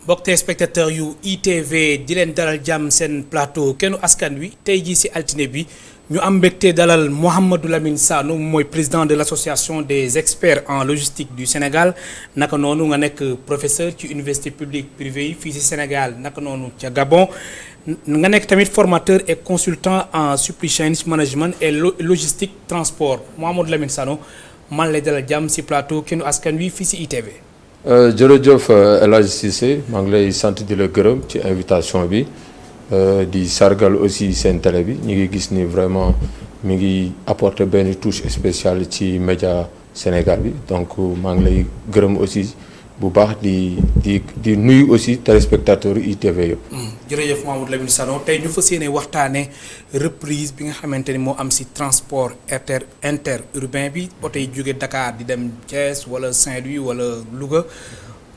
mbokk téléspectateur yu ITV di leen dalal jàmm seen plateau kennu askan wi tey jii ci altine bi ñu am mbégte dalal Mouhamadou Lamine Sano mooy président de l'association des experts en logistique du Sénégal naka noonu nga nekk professeur ci université publique privée yi fii ci Sénégal naka noonu ca Gabon nga nekk tamit formateur et consultant en supply chain management et logistique transport Mouhamadou Lamine Sano man lay dalal jàmm ci plateau kennu askan wi fii ci ITV. jërëjëf El Hadj Cissé maa ngi lay sant di la gërëm ci invitation bi di sargal aussi seen télé bi ñu ngi gis ni vraiment mi ngi apporter benn touche spéciale ci média Sénégal bi donc maa ngi lay gërëm aussi bu baax di nuyu aussi téléspectateurs ITV yëpp. jërëjëf Mouhamadou Lamine Sano tey ñu fas yéene waxtaanee reprise bi nga xamante ni moo am ci transport interurbain bi oto yi jóge Dakar di dem Thiès wala Saint-Louis wala Louga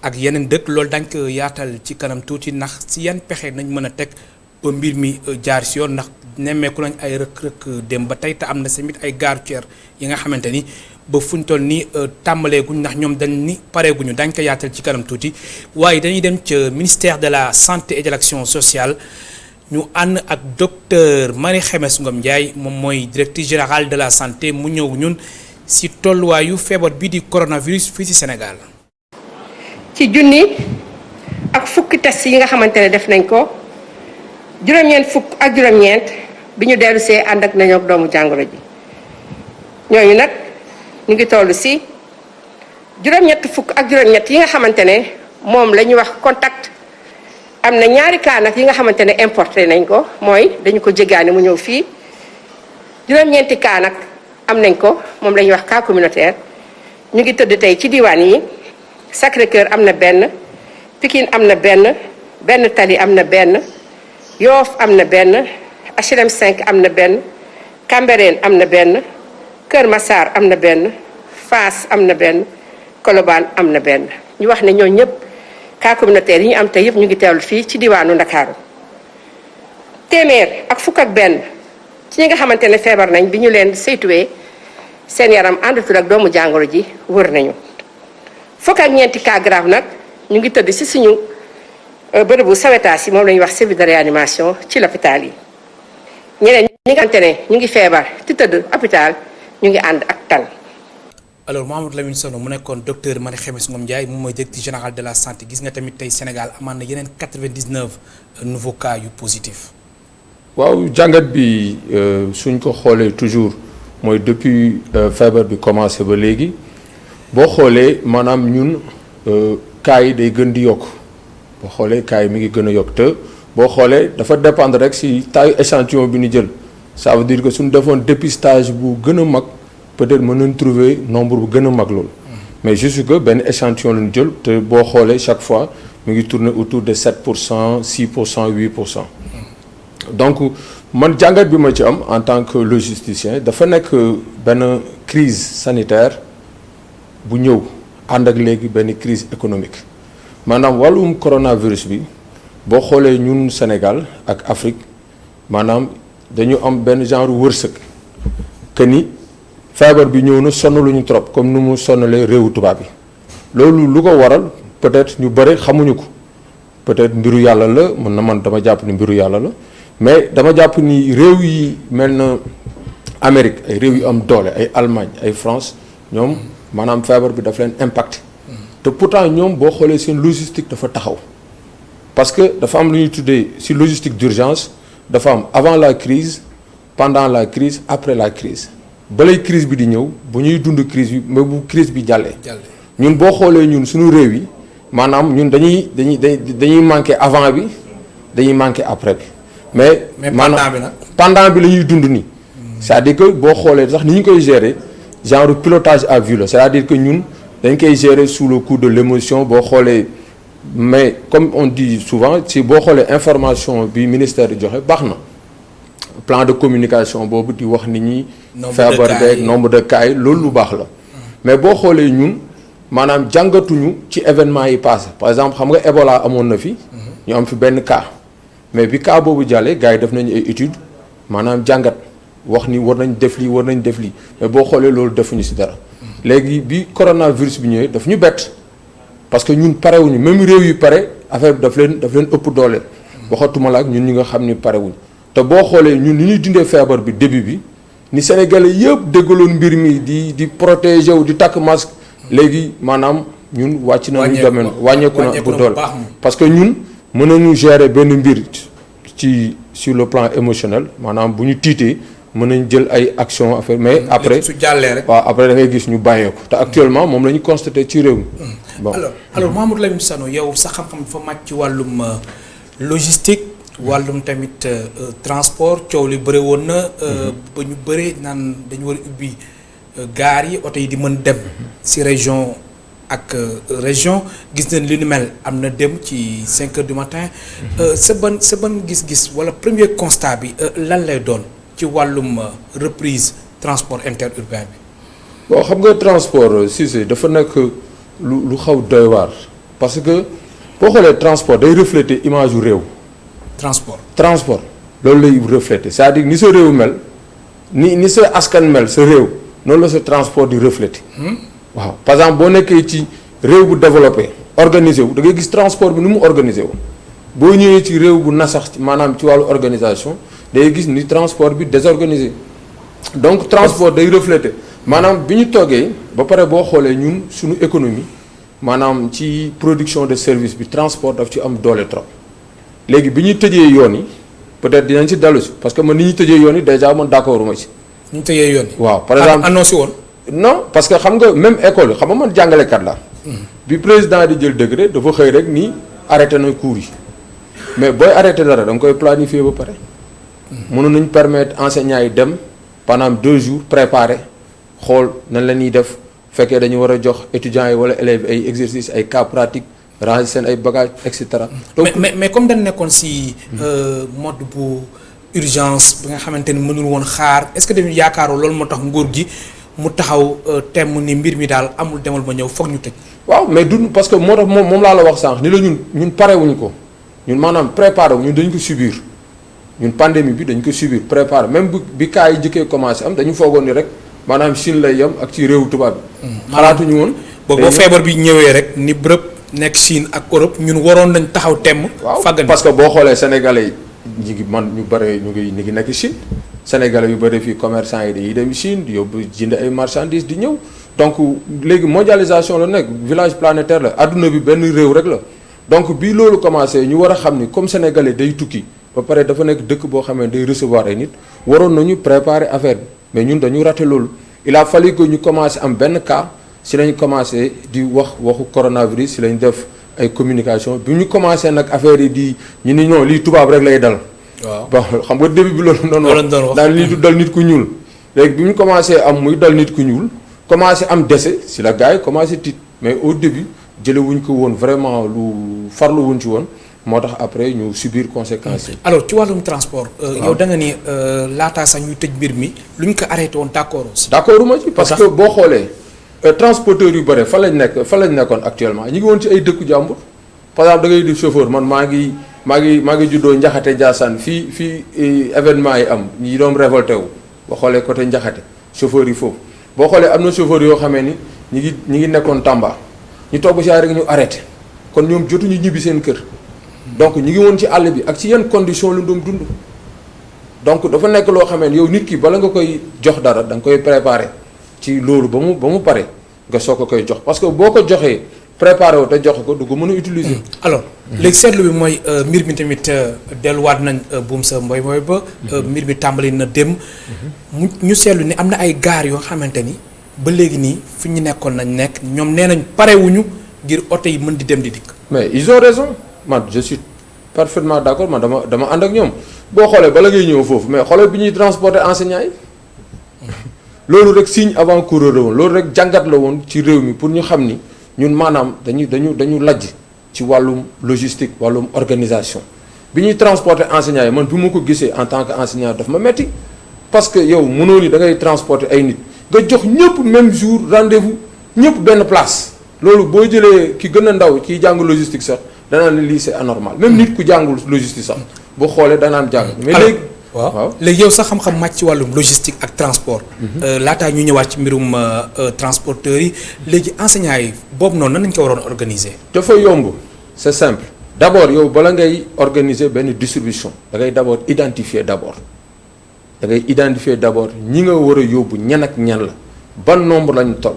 ak yeneen dëkk loolu dañ ko yaatal ci kanam tuuti ndax ci yan pexe nañ mën a teg ba mbir mi jaar ci yoon ndax nemmeeku nañ ay rëkk-rëkk dem ba tey te am na tamit ay gare routière yi nga xamante ni ba fuñ toll nii tàmbaleeguñ ndax ñoom dañ ni pareeguñu dañ ko yaatal ci kanam tuuti waaye dañuy dem ca ministère de la santé et de l'action sociale ñu ànd ak docteur Marie Khemesse Ngom Ndiaye moom mooy directrice générale de la santé mu ñëw ñun ci tolluwaayu feebar bi di coronavirus fii ci Sénégal. ci junni ak fukki test yi nga xamante ne def nañ ko juróom-ñeent fukk ak juróom-ñeent bi ñu dellu see ànd ak nañoo doomu jàngoro ji ñooñu nag ñu ngi toll ci juróom-ñett fukk ak juróom-ñett yi nga xamante ne moom la ñuy wax contact am na ñaari cas nag yi nga xamante ne importé nañ ko mooy dañu ko jéggaani mu ñëw fii juróom-ñeenti cas nag am nañ ko moom la ñuy wax cas communautaire ñu ngi tëdd tey ci diwaan yi Sacré-Cœur am na benn Pikine am na benn Tali am na benn Yoff am na benn HLM 5 am na benn Cambérène am na benn Kër Massar am na benn Fass am na benn Colobane am na benn ñu wax ne ñoo ñëpp cas communautaire yi ñu am tey yëpp ñu ngi teewlu fii ci diwaanu Ndakaaru téeméer ak fukk ak benn ci ñi nga xamante ne feebar nañ bi ñu leen saytuwee seen yaram àndatul ak doomu jàngoro ji wër nañu fukk ak ñeenti cas grave nag ñu ngi tëdd ci suñu bërëbu sawetaas yi moom la ñuy wax service de réanimation ci l'hôpital yi ñeneen ñi nga xamante ne ñu ngi feebar ci tëdd hôpital ñu ngi ànd ak tan. alors Mouhamadou Lamine Sano mu nekkoon docteur Marie Khemesse Ngom Ndiaye moom mooy directeur général de la santé gis nga tamit tey Sénégal amaan na yeneen 99 nouveaux cas yu positif. waaw jàngat bi suñ ko xoolee toujours mooy depuis feebar bi commencé ba léegi boo xoolee maanaam ñun cas yi day gën di yokk boo xoolee cas yi mi ngi gën a yokk te boo xoolee dafa dépendre rek ci taille échantillon bi ñu jël ça veut dire que suñu defoon dépistage bu gën a mag peut-être mën nañ trouver nombre bu gën a mag loolu mais juste que benn échantillon la ñu jël te boo xoolee chaque fois mi ngi tourner autour de 7% 6% 8% donc man jàngat bi ma ci am en tant que logisticien dafa nekk benn crise sanitaire bu ñëw ànd ak léegi benn crise économique maanaam wàllum coronavirus bi boo xoolee ñun Sénégal ak Afrique maanaam dañu am benn genre wërsëg que ni feebar bi ñëw na sonnaluñu trop comme nu mu sonnalee réewu tubaab yi loolu lu ko waral peut-être ñu bëri xamuñu ko peut-être mbiru yàlla la mën na man dama jàpp ni mbiru yàlla la mais dama jàpp ni réew yi mel na Amérique ay réew yu am doole ay Allemagne ay France ñoom maanaam feebar bi daf leen impacté te pourtant ñoom boo xoolee seen logistique dafa taxaw parce que dafa am lu ñuy tuddee ci logistique d'urgence dafa am avant la crise pendant la crise après la crise balay crise bi di ñëw bu ñuy dund crise bi mais bu crise bi jàllee ñun boo xoolee ñun suñu réew yi maanaam ñun dañuy manqué avant bi dañuy manqué après bi mais maanaam pendant bi la ñuy dund nii c'est-à-dire que boo xoolee sax ni ñu koy gérer genre pilotage à vue la c'est-à-dire que ñun dañ koy gérer sous le coup de l'émotion boo xoolee mais comme on dit souvent si boo xoolee information bi ministère di joxe baax na plan de communication boobu di wax nit ñi feebar beeg nombre de cas yi loolu lu baax la mais boo xoolee ñun maanaam jàngatuñu ci événement yi passé par exemple xam nga Ebola amoon na fi ñu am fi benn cas mais bi cas boobu jàllee gars yi def nañu ay études maanaam jàngat wax ni war nañ def lii mais boo xoolee loolu defuñu ci dara léegi bi coronavirus bi ñëwee daf ñu bett parce que ñun parewuñu même réew yu pare affaire bi daf leen ëpp doole. waxatuma la ak ñun ñi nga xam ni parewuñ te boo xoolee ñun ni ñuy dundee feebar bi début bi ni Sénégalais yëpp déggaloon mbir mi di protéger wu di takk masque léegi maanaam ñun wàcc nañu domaine wàññeeku na bu doole parce que ñun mën nañu gérer benn mbir ci sur le plan émotionnel maanaam bu ñu tiitee mën nañ jël ay action affaire mais après su jàllee rek. waaw après da ngay gis ñu bàyyeeku te actuellement moom la ñu constaté ci réew mi. bon alors Mamadou Lamine Sano yow sa xam-xam fa màcc ci wàllum logistique wàllum tamit transport coow li bëre woon na. ba ñu bëree naan dañu war a ubbi gaar yi oto yi di mën dem si région ak région gis nañ li nu mel am na dem ci 5 heures du matin. sa ban gis-gis wala premier constat bi lan lay doon. ci wàllum reprise transport interurbain bi. bon xam nga transport Cissé dafa nekk lu xaw doy waar parce que boo xoolee transport day refléter image yu réew. transport loolu lay refléter c'est-à-dire ni sa réew mel ni sa askan mel sa réew noonu la sa transport di refléter. waaw par exemple boo nekkee ci réew bu développé organisé wu da ngay gis transport bi ni mu organisé wu boo ñëwee ci réew bu nasax maanaam ci wàllu organisation. day gis ni transport bi désorganisé donc transport day refléter maanaam bi ñu toogee ba pare boo xoolee ñun suñu économie maanaam ci production de service bi transport daf ci am doole trop léegi bi ñuy tëjee yoon yi peut-être dinañ ci dellu si parce que man ni ñuy tëjee yoon yi déjà man d'accord uma ci. ñu tëjee yoon yi. waaw par exemple annoncé woon. non parce que xam nga même école xam nga man jàngalekat la bi président di jël décret dafa xëy rek ni arrêté na cours yi mais booy arrêté dara da nga koy planifier ba pare. mënoon nañu permettre enseignants yi dem pendant 2 jours préparer xool nan la ñuy def fekkee dañu war a jox étudiants yi wala élèves ay exercices ay cas pratiques ranger seen ay bagages et cetera. donc mais comme dañ nekkoon si mode bu urgence bi nga xamante ni mënul woon xaar est-ce que dañu yaakaaroo loolu moo tax nguur gi mu taxaw temm ni mbir mi daal amul demal ma ñëw foog ñu tëj. waaw mais du parce que moo tax moom laa la wax sànq ni la ñun parewuñu ko ñun maanaam préparé wu ñun dañu ko subir. ñun pandémie bi dañ ko subir préparer même bi cas yi jëkkee commencé am dañu foogoon ni rek maanaam Chine lay yem ak ci réewu tubaab bi. xalaatuñu woon. boo feebar bi ñëwee rek ni bërëb nekk Chine ak Europe ñun waroon nañ taxaw temm. fàggani parce que boo xoolee sénégalais yi ñu bëri ñu ngi nekk Chine sénégalais yu bëri fii commerçant yi dañuy dem Chine di yóbbu jënd ay marchandises di ñëw donc léegi mondialisation la nekk village planétaire la adduna bi benn réew rek la donc bii loolu commencé ñu war a xam ni comme sénégalais day tukki. ba pare dafa nekk dëkk boo xam ne day recevoir ay nit waroon nañu préparer affaire bi mais ñun dañu raté loolu il a fallu que ñu commencé am benn cas si lañ commencé di waxu coronavirus si lañ def ay communication bi ñu commencé nag affaire yi di ñu ni non lii tubaab rek lay dal. waaw bon xam nga début bi loolu doon wax daan lii du dal nit ku ñuul léegi bi ñu commencé am muy dal nit ku ñuul commencé am décès si la gars yi commencé tiit mais au début jële wuñ ko woon vraiment lu farlu wuñ ci woon. moo tax après ñu subir conséquences yi. alors ci wàllum transport. yow da nga ni laataa sax ñuy tëj mbir mi lu ñu ko arrêté woon d'accord aussi. d'accord ma ci parce que boo xoolee transporteurs yu bëre fan lañ nekkoon actuellement ñu ngi woon ci ay dëkku jàmbur par exemple da ngay di chauffeur man maa ngi juddoo Njaxate Ndiassane fii événement yi am ñi doon révolté wu boo xoolee côté Njaxate chauffeur yi foofu boo xoolee am na chauffeur yoo xamee ni ñi ngi nekkoon Tamba ñu toog ba si rek ñu arrêté kon ñoom jotuñu ñibbi seen kër. donc ñu ngi woon ci àll bi ak ci yenn condition lu doon dund donc dafa nekk loo xamee yow nit ki bala nga koy jox dara da nga koy préparer ci loolu ba mu pare nga soog ko koy jox parce que boo ko joxee préparer wu te joxe ko du ko mën a utiliser. alors léegi seetlu bi mooy mbir mi tamit delluwaat nañ buum sa mboy ba. mbir mi tàmbali na dem. ñu seetlu ni am na ay gaar yoo xamante ni ba léegi nii fi ñu nekkoon nañ nekk ñoom nee nañ parewuñu ngir oto yi mën di dem di dikk. mais ils ont raison. man je suis parfaitement d'accord man dama ànd ak ñoom boo xoolee bala ngay ñëw foofu mais xoolee bi ñuy transporter enseignants yi loolu rek signe avant-coureur la woon loolu rek jàngat la woon ci réew mi pour ñu xam ni ñun maanaam dañu lajj ci wàllum logistique wàllum organisation bi ñuy transporter enseignants yi man bi ma ko gisee en tant que enseignant daf ma metti parce que yow mënoo ni da ngay transporter ay nit nga jox ñëpp même jour rendez-vous ñëpp benn place loolu boo jëlee ki gën a ndaw kiy jàng logistique sax danaa ne lii c'est anormal même nit ku jàngul logistique sax bu xoolee danaan jàng. mais léegi waaw léegi yow sax xam-xam màcc ci wàllum logistique ak transport. laataa ñu ñëwaat ci mbirum transporteurs yi léegi enseignants yi boobu noonu nan lañ ko waroon organiser. dafa yomb c'est simple d'abord yow bala ngay organiser benn distribution da ngay d'abord identifier d'abord ñi nga war a yóbbu ñan ak ñan la ban nombre lañu toll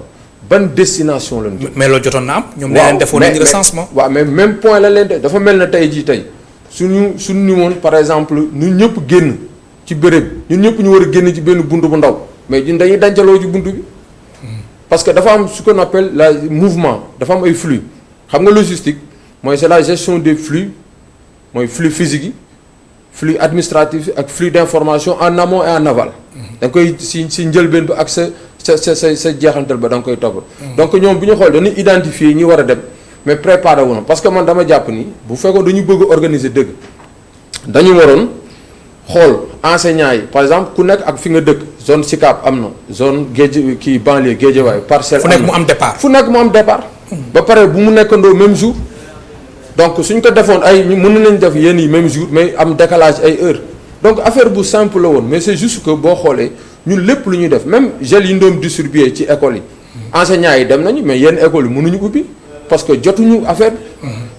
ban destination lañu jëm. mais loolu jotoon na am. ñoom nee leen defoon nañu recensement. waaw mais même point la leen de dafa mel na tey suñu ni woon par exemple ñun ñëpp génn ci béréb ñun ñëpp ñu war a génn ci benn buntu bu ndaw mais ñun dañuy dancaloo ci buntu bi. parce que dafa am ce qu'on appelle la mouvement dafa am ay flux xam nga logistique mooy c'est la gestion des flux mooy flux physique yi flux administratif ak flux d'information en amont et en aval. da nga koy si njëlbeen ba ak sa jeexantal ba da nga koy topp. donc ñoom bu ñu xool dañuy identifier ñi war a dem mais préparer wu na parce que man dama jàpp ni bu fekkoon dañu bëgg a organiser dëgg dañu waroon xool enseignants yi par exemple ku nekk ak fi nga dëkk zone Sicap am na zone géej kii banlieue Guédiawaye parcelle. fu nekk mu am départ fu nekk mu am départ. ba pare bu mu nekkandoo même jour. donc suñ ko defoon ay mën nañ def yenn yi même jour mais am décalage ay heures donc affaire bu simple la woon mais c'est juste que boo xoolee ñun lépp lu ñuy def même gel yi ñu doon distribuer ci école yi. enseignants yi dem nañu mais yenn écoles yi mënuñu ubbi parce que jotuñu affaire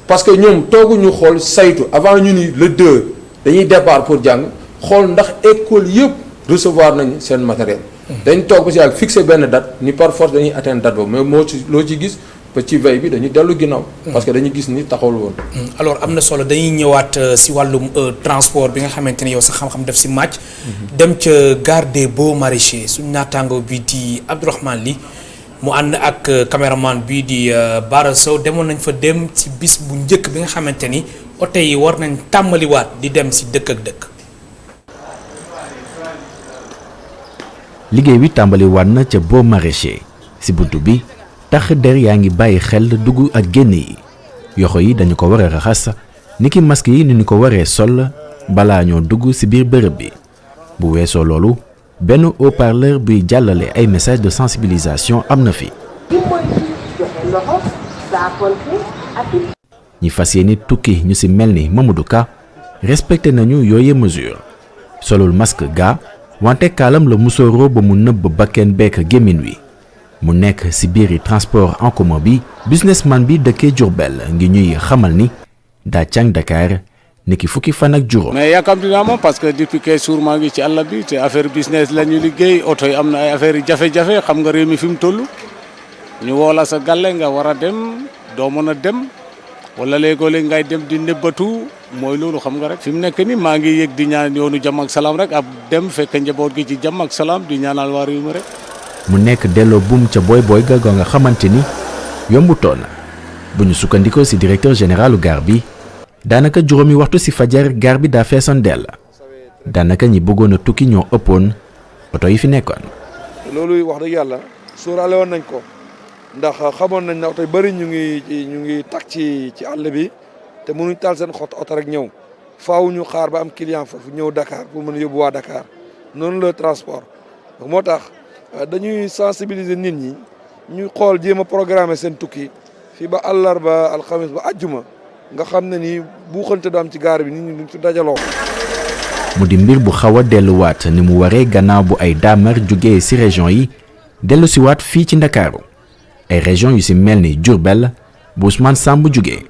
parce que ñoom tooguñu xool saytu avant ñu ni le 2 dañuy départ pour jàng xool ndax école yëpp recevoir nañu seen matériel. dañ toog ba si ak fixer benn date ni par force dañuy atteindre date boobu mais loo ci gis. ci veille bi dañuy dellu ginnaaw. parce que dañuy gis ni taxawul woon. alors am na solo dañuy ñëwaat si wàllum transport bi nga xamante ni yow sa xam-xam def si màcc. dem ca gare des Beaux Maraîchers suñu naataango bii di Abdourahmane Ly mu ànd ak caméraman bii di Bara Sow demoon nañ fa dem si bis bu njëkk bi nga xamante ni oto yi war nañ tàmbaliwaat di dem si dëkk ak dëkk. liggéey bi tàmbaliwaat na ca Beaux Maraîchers si buntu bi. tax der yaa ngi bàyyi xel dugg ak génn yi yoxo yi dañu ko war a raxas niki masque yi ni ñu ko waree sol balaa ñoo dugg ci biir bërëb bi bu weesoo loolu benn haut-parleur buy jàllale ay message de sensibilisation am na fi ñi fas yéene tukki ñu ci mel ni Mamadou Ka respecté nañu yooye mesure solul masque ga wante kaalam la musóoroo ba mu nëbb bakken bekk gémmiñ wi mu nekk ci biiri transport en commun bi businessman bi dëkkee Diourbel ngi ñuy xamal ni daa càng Dakar niki fukki fan ak juróom. mais yàkkamti naa moom parce que depuis 15 jours maa ngi ci àll bi te affaire business la ñu liggéey oto yi am na ay affaire yu jafe-jafe xam nga réew mi fi mu toll ñu woo la sa gàlle nga war a dem doo mën a dem wala léegoo-léeg ngay dem di nëbbatu mooy loolu xam nga rek fi mu nekk ni maa ngi yëg di ñaan yoonu jàmm ak salaam rek ab dem fekk njaboot gi ci jàmm ak salaam di ñaanal waa réew mi rek. mu nekk delloo buum ca boy ga nga xamante ni yombutoon bu ñu sukkandikoo ci directeur généralu gare bi daanaka juróomi waxtu ci fajar gare bi daa feesoon dell daanaka ñi bëggoon a tukki ñoo ëppoon oto yi fi nekkoon. loolu wax dëgg yàlla sóoraale woon nañ ko ndax xamoon nañ ne oto yu bëri ñu ngi tak ci àll bi te mënuñ taal seen oto rek ñëw faaw ñu xaar ba am client foofu ñëw Dakar pour mën a yóbbu waa Dakar noonu la transport moo tax. dañuy sensibiliser nit ñi ñu xool jéem a programmer seen tukki fii ba àllarba alxamis ba àjjuma nga xam ne ni buuxante du am ci gaar bi nit ñi duñ ci dajaloo. mu di mbir bu xaw a delluwaat ni mu waree gannaaw bu ay daamar jógee ci région yi dellu si waat fii ci Ndakaaru ay région yu ci mel ni Diourbel bu Ousmane Samb jógee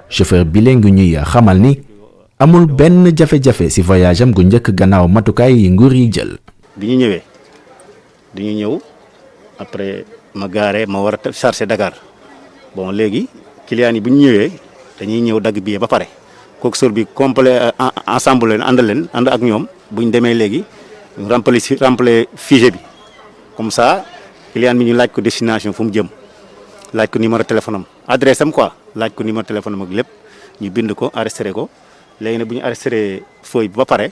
chauffeur bi leen ngi ñuy xamal ni amul benn jafe-jafe ci voyage am gu njëkk gannaaw matukaay yi nguur yi jël. bi ñu ñëwee. dañuy ñëw après ma gaare ma war a charger Dakar bon léegi clients yi bu ñu ñëwee dañuy ñëw dagg billet ba pare coxeur bi complet ensemble leen ànd ak ñoom bu ñu demee léegi remplir fichier bi comme ça client bi ñu laaj ko destination fu mu jëm laaj ko numéro téléphone am adresse am quoi laaj ko numéro téléphone am ak lépp ñu bind ko enregistré ko léegi nag bu ñu enregistré feuille bi ba pare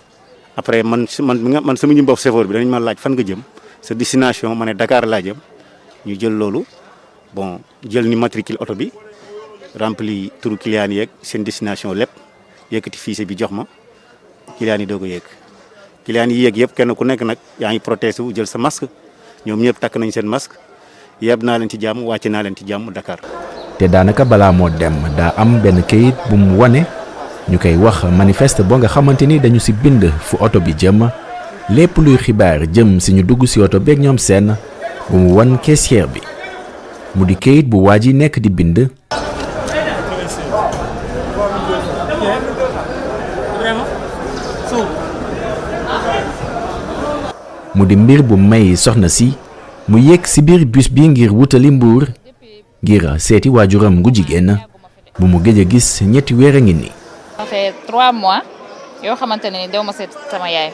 après man sama ñu bopp chauffeur bi dañu ma laaj fan nga jëm. sa destination ma ne Dakar laa jëm ñu jël loolu bon jël ni matricule oto bi rempli turu client yeeg seen destination lépp yëkkati fichier bi jox ma client yi doo ko yëg client yi yëg yëpp kenn ku nekk nag yaa ngi protesté wu jël sa masque ñoom ñëpp takk nañ seen masque yeb naa leen ci jàmm wàcce naa leen ci jàmm Dakar. te daanaka balaa moo dem daa am benn kayit bu mu wane ñu koy wax manifeste boo nga xamante ni dañu ci bind fu oto bi jëm. lépp luy xibaar jëm ci ñu dugg ci oto beeg ñoom seen bu mu wan caissière bi mu di kayit bu waa ji nekk di bind mu di mbir bu may soxna si mu yéeg ci biir bus bi ngir wutali Mbuur ngir seeti waajuram gu jigéen bu mu gëj a gis ñetti weer a ngi ni. ça fait 3 mois yoo xamante ne ni dew ma seet sama yaay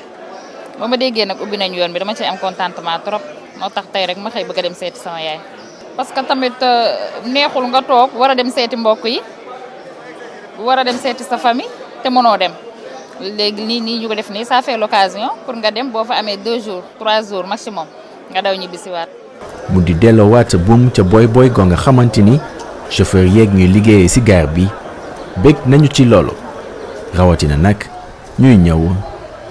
ba ma déggee nag ubbi nañu yoon bi dama ci am contentement trop moo tax tey rek ma xëy bëgg a dem seeti sama yaay. parce que tamit neexul nga toog war a dem seeti mbokk yi war a dem seeti sa famille te mënoo dem léegi nii ñu ko def nii ça fait l'occasion pour nga dem boo fa amee 2 jours 3 jours maximum nga daw ñibbisiwaat. mu di delloowaat buum ca boy boy go nga xamante ni chauffeur yeeg ñuy liggéeyee ci gaar bi bég nañu ci loolu rawatina nag ñuy ñëw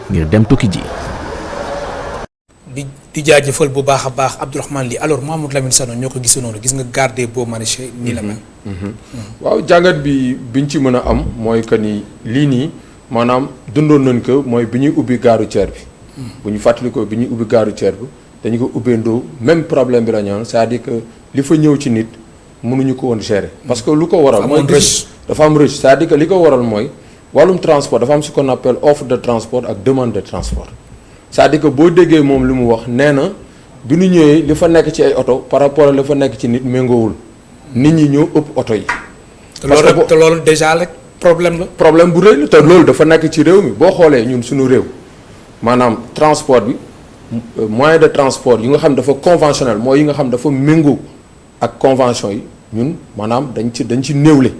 ngir dem tukki ji. di jaajëfal bu baax a baax Abdourahmane Ly alors Mamadou Lamine Sano ñoo ko gisee noonu gis nga garde des beaux maraîchers nii la mel. waaw jàngat bi biñ ci mën a am mooy que ni lii nii maanaam dundoon nañ ko mooy bi ñuy ubbi gaaru ceer bi. bu ñu fàttalikoo bi ñuy ubbi gaaru ceer bi dañu ko ubbeendoo même problème bi la ñu c'est-à-dire que li fa ñëw ci nit mënuñu ko woon gérer. parce que lu ko waral. mooy dafa am rush c'est-à-dire que li ko waral mooy wàllum transport dafa am ce qu'on appelle offre de transport ak demande de transport. c'est-à-dire que boo déggee moom li mu wax nee na bi ñu ñëwee li fa nekk ci ay oto par rapport ak li fa nekk ci nit méngoowul nit ñi ñoo ëpp oto yi. parce que te loolu déjà rek problème la. problème bu rëy la te loolu dafa nekk ci réew mi boo xoolee ñun suñu réew maanaam transport bi moyen de transport yi nga xam dafa conventionnel mooy yi nga xam dafa méngoo ak convention yi ñun maanaam dañ ci néewle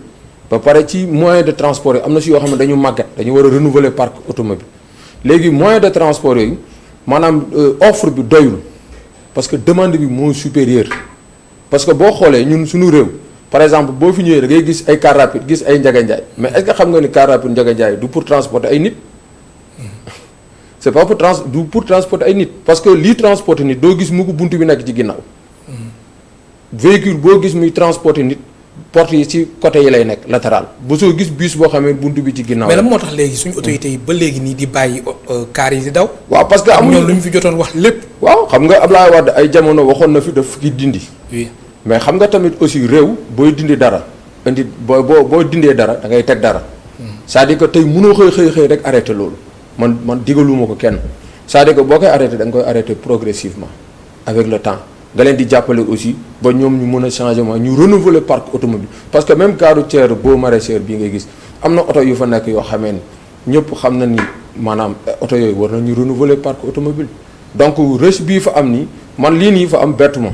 ba pare ci moyen de transport yi am na si yoo xam ne dañu màggat dañu war a renouveler parc automobile léegi moyen de transport yooyu maanaam offre bi doyul parce que demande bi moo supérieur parce que boo xoolee ñun suñu réew par exemple boo fi ñëwee da ngay gis ay car rapide gis ay Ndiaga Ndiaye mais est-ce que xam nga ni car rapide Ndiaga Ndiaye du pour transporter ay nit c'est pas pour transporter ay nit parce que lii transporter nit doo gis mu ko buntu bi nekk ci ginnaaw véhicule boo gis muy transporter nit porte yi ci côté yi lay nekk latéral bu soo gis bus boo xamee buntu bi ci ginnaaw. mais lan moo tax léegi suñu autorités yi ba léegi nii di bàyyi car yi di daw. waaw parce que amuñu ñoom lu ñu fi jotoon wax lépp. waaw xam nga Abdoulaye Wade ay jamono waxoon na fi daf ki dindi. oui mais xam nga tamit aussi réew booy dindi dara indi boo dindee dara da ngay teg dara. c'est-à-dire que tey mënoo xëy rek arrêté loolu man digaluma ko kenn c'est-à-dire que boo koy arrêté da nga koy arrêté progressivement avec le temps. nga leen di jàppale aussi ba ñoom ñu mën a changement ñu renouveler parc automobile parce que même gare routière boo maraîchère bii ngay gis am na oto yu fa nekk yoo xamee ni ñëpp xam na ni maanaam oto yooyu war nañu renouveler parc automobile donc rush bii fa am nii man lii nii fa am bettu ma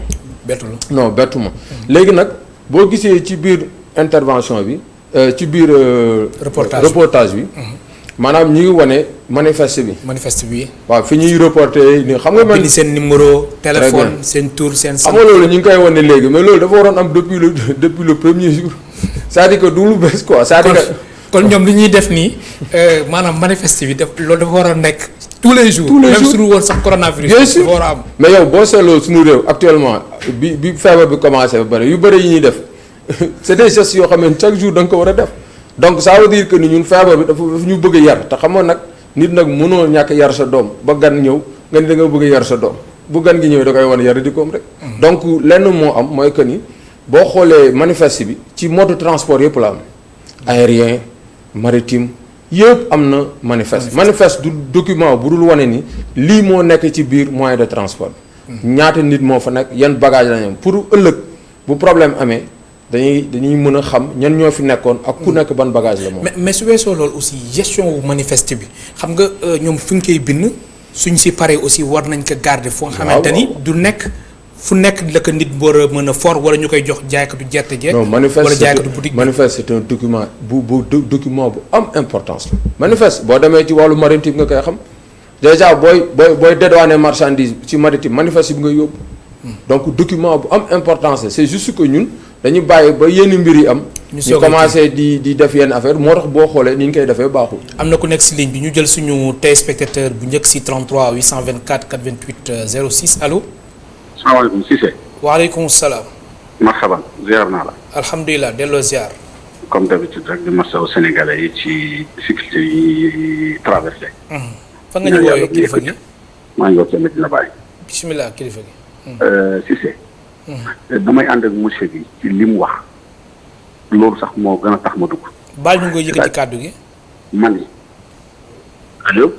non bettu ma léegi nag boo gisee ci biir intervention bi ci biir reportage bi maanaam ñi ngi wane manifeste bi waaw fi ñuy reporté ni xam nga man bind seen numéro téléphone seen tour seen xam nga loolu ñu ngi koy wane léegi mais loolu dafa waroon am depuis le premier jour c'est-à-dire que du lu bees quoi c'est-à-dire que kon ñoom li ñuy def nii maanaam manifeste bi def loolu dafa war a nekk tous les jours même suñu woon sax coronavirus dafa war a am mais yow boo seetloo suñu réew actuellement bi feebar bi commencé ba bëri yu bëri yi ñuy def c'est des gestes yoo xam ne chaque jour da nga ko war a def donc ça veut dire que ni ñun feebar bi dafa ñu bëgg a yar te xam nga nag nit nag mënoo ñàkk yar sa doom ba gan ñëw nga ni da nga bëgg a yar sa doom bu gan gi ñëwee da koy wan yar di koom rek. donc lenn moo am mooy que ni boo xoolee manifeste bi ci mode de transport yëpp la am aérien maritime yëpp am na manifeste du document bu dul wane ni lii moo nekk ci biir moyen de transport ñaata nit moo fa nekk yan bagage lañ am pour ëllëg bu problème amee. dañuy mën a xam ñan ñoo fi nekkoon ak ku nekk ban bagage la moom. mais su weesoo loolu aussi gestion wu manifeste bi xam nga ñoom fi nga koy bind suñ si paree aussi war nañ ko garder. foo xamante ni du nekk fu nekk la ko nit war a mën a for wala ñu koy jox jaaykatu gerte jeeg. non wala jaaykatu boutique bi manifeste c'est un document document bu am importance la. manifeste boo demee ci wàllu maritime nga koy xam déjà booy dédouaner marchandise ci maritime manifeste bi nga yóbbu. donc document bu am importance la c'est juste que ñun. dañu bàyyi ba yenn mbir yi am. ñu commencé di def yenn affaire moo tax boo xoolee ni ñu koy defee baaxul. am na ku nekk si ligne bi ñu jël suñu téléspectateur bu njëkk si 33 824 88 06 allo. salaamaaleykum Cissé. waaleykum salaam. marhaban ziar naa la. alhamdulilah delloo ziar. comme d'habitude rek di masawu sénégalais yi ci difficulté yi traversé. fan nga ñu woowee kilifa gi. maa ngi woowee tamit dina bàyyi. bisimilah kilifa gi. Cissé. damay ànd ak monsieur bi ci li mu wax loolu sax moo gën a tax ma dugg. baal ñu ngi koy yëkkati kàddu gi. man ni allo.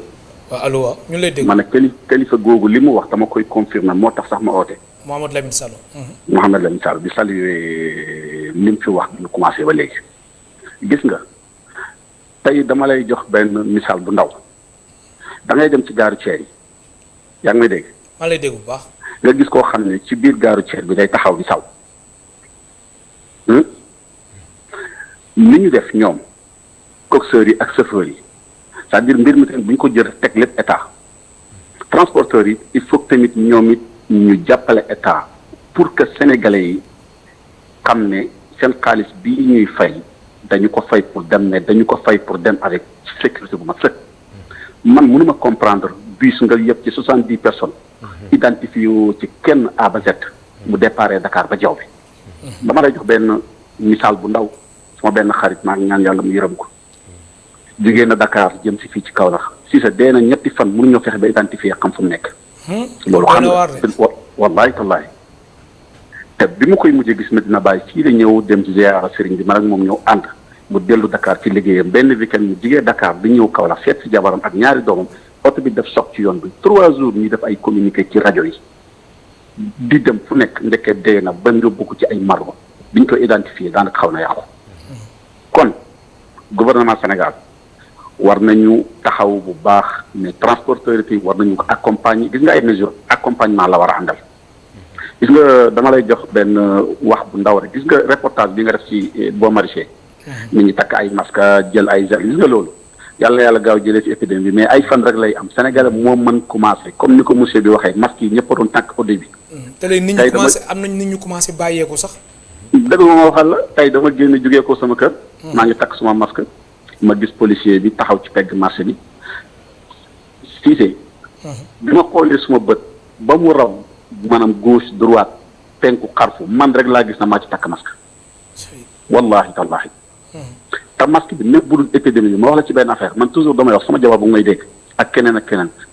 waaw allo waaw ñu lay dégg. man nag kilifa googu li mu wax dama koy confirmer moo tax sax ma oote. Mouhamed Lamine Sall. Mouhamed Lamine Sall di saluer li mu fi wax ñu commencé ba léegi. gis nga tey dama lay jox benn misaal bu ndaw da ngay dem ci gaaru ceer yi yaa ngi may dégg. maa lay dégg bu baax. nga gis koo xam ne ci biir gaaru ceer bi day taxaw di saw. li ñu def ñoom coxeurs yi ak chauffeurs yi c'est-à-dire mbir mi tamit bu ñu ko jël teg lépp état transporteurs yi il faut que tamit ñoom it ñu jàppale état pour que sénégalais yi xam ne seen xaalis bii ñuy fay dañu ko fay pour dem mais dañu ko fay pour dem avec sécurité bu mat sëkk. man mënuma comprendre bus nga yëpp ci 70 personnes identifié ci kenn A ba Z mu déparé Dakar ba Diaw bi dama lay jox benn misaal bu ndaw sama benn xarit maa ngi ñaan yàlla mu yërëm ko jógee na Dakar jëm si fii ci Kaolack si sa dee na ñetti fan mënuñoo fexe ba identifié xam fu mu nekk loolu xam nga wallahi tallahi te bi mu koy mujjee gis Medina Baye fii la ñëw dem ziyaara sëriñ bi man ak moom ñëw ànd mu dellu Dakar ci liggéeyam benn weekend mu jigee Dakar di ñëw Kaolack seet si jabaram ak ñaari doomam oto bi def soog ci yoon bi 3 jours ñuy def ay communiqué ci rajo yi di dem fu nekk ndekkee dee na ba yóbbu ko ci ay margo biñ ko identifié daanaka xaw na yàqu kon gouvernement Sénégal war nañu taxaw bu baax mais transporteurs yi war nañu ko accompagner gis nga ay mesures accompagnement la war a àndal gis nga dama lay jox benn wax bu ndaw rek gis nga reportage bi nga def ci boo maraîcher nit ñi takk ay masque jël ay gel gis nga loolu yàlla gaaw jëlee ci épidémie bi mais ay fan rek lay am Sénégal moo mën commencé comme ni ko monsieur bi waxee masque yi ñëpp a doon tànk au début. te léegi nit ñi commencé am nañ nit ñu commencé bàyyeeku sax. dëgg ma waxal la tey dama génn jógee ko sama kër. maa ngi takk suma masque. ma gis policier bi taxaw ci pegg marché bi. Cissé. bi ma xoolee suma bët ba mu raw maanaam gauche droite penku xarfu man rek laa gis na maa ci takk masque. wallahi tallahi te masque bi même bu dul épidémie bi ma wax la ci benn affaire man toujours damay wax sama jabar bu may dégg ak keneen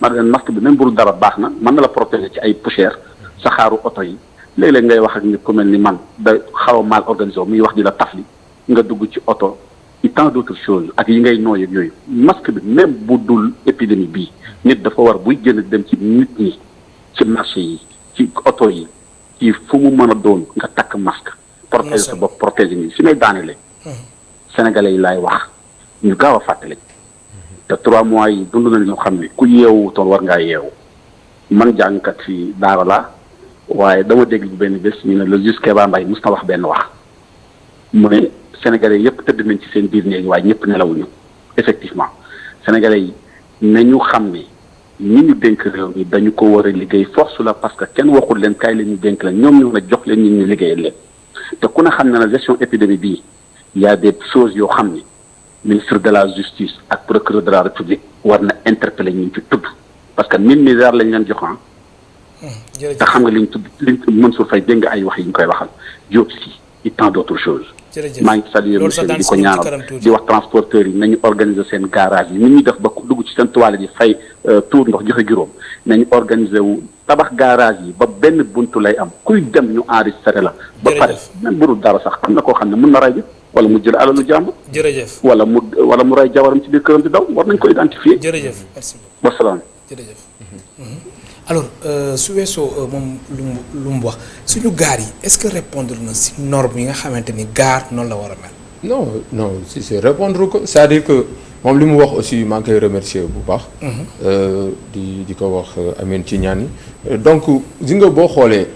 ma ne masque bi même bu dul dara baax na mën na la protéger ci ay poussière saxaaru oto yi léeg-léeg ngay wax ak nit ku mel ni man da xaw a mal organisé muy wax di la tafli nga dugg ci oto et tant d'autres choses ak yi ngay nooy ak yooyu masque bi même bu dul épidémie bii nit dafa war buy génn dem ci nit ñi ci marché yi ci oto yi ci fu mu mën a doon nga takk masque protéger sa bopp protéger nii si may daanele Sénégalais yi laay wax ñu gaaw a fàttali te 3 mois yi dund nañu ñoo xam ne ku yeewu toon war ngaa yeewu man jàngkat fi daara la waaye dama dégg bu benn bés ñu ne le juge Kéba Mbaye mos na wax benn wax mu ne Sénégalais yëpp tëdd nañ ci seen biir néegi waaye ñëpp nelawuñu effectivement Sénégalais yi nañu xam ne ñi ñu dénk réew mi dañu ko war a liggéey force la parce que kenn waxul leen kaay leen ñu dénk leen ñoom ñoo na jox leen ñi ñu liggéeyal leen te ku ne xam ne na gestion épidémie bii il y a des choses yoo xam ne ministre de la justice ak procureur de la république war na interpeller ñu ci tudd parce que 1000 milliards lañ leen joxoon te xam nga liñ tudd liñ Mansour Faye dégg nga ay wax yi ñu koy waxal Diop si et tant d'autres choses maa ngi saluer monsieur di ko ñaanal di wax transporteurs yi nañu organiser seen garage yi nit ñi def ba dugg ci seen toilette yi fay tour ndox joxe juróom nañu organiser wu tabax garage yi ba benn buntu lay am kuy dem ñu enregistré la ba pare même bu dul dara sax am na koo xam ne mën na ray wala mu jël alalu jàmm. jërëjëf wala mu rey jabaram ci biir këram di daw war nañ ko identifier. jërëjëf merci beaucoup wasalaam. jërëjëf. alors su weesoo moom lu mu wax suñu gaar yi est-ce que répondre na si norme yi nga xamante ni gaar noonu la war a mel. non si c'est répondre ko c'est-à-dire que moom li mu wax aussi maa ngi koy remercier bu baax. di ko wax Amine ci ñaan yi donc gis nga boo xoolee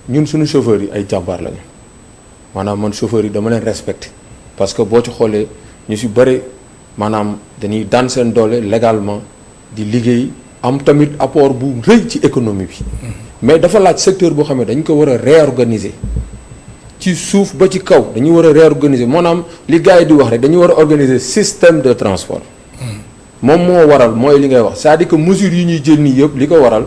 ñun suñu chauffeurs yi ay jàmbaar lañu maanaam man chauffeurs yi dama leen respecté. parce que boo ci xoolee ñu si bëri maanaam dañuy daan seen doole légalement di liggéey am tamit apport bu rëy ci économie bi mais dafa laaj secteur boo xam ne dañ ko war a réorganiser ci suuf ba ci kaw dañu war a réorganiser maanaam li gars yi di wax rek dañu war a organiser système de transport moom moo waral mooy li ngay wax c'est-à-dire que mesures yi ñuy jël nii yëpp li ko waral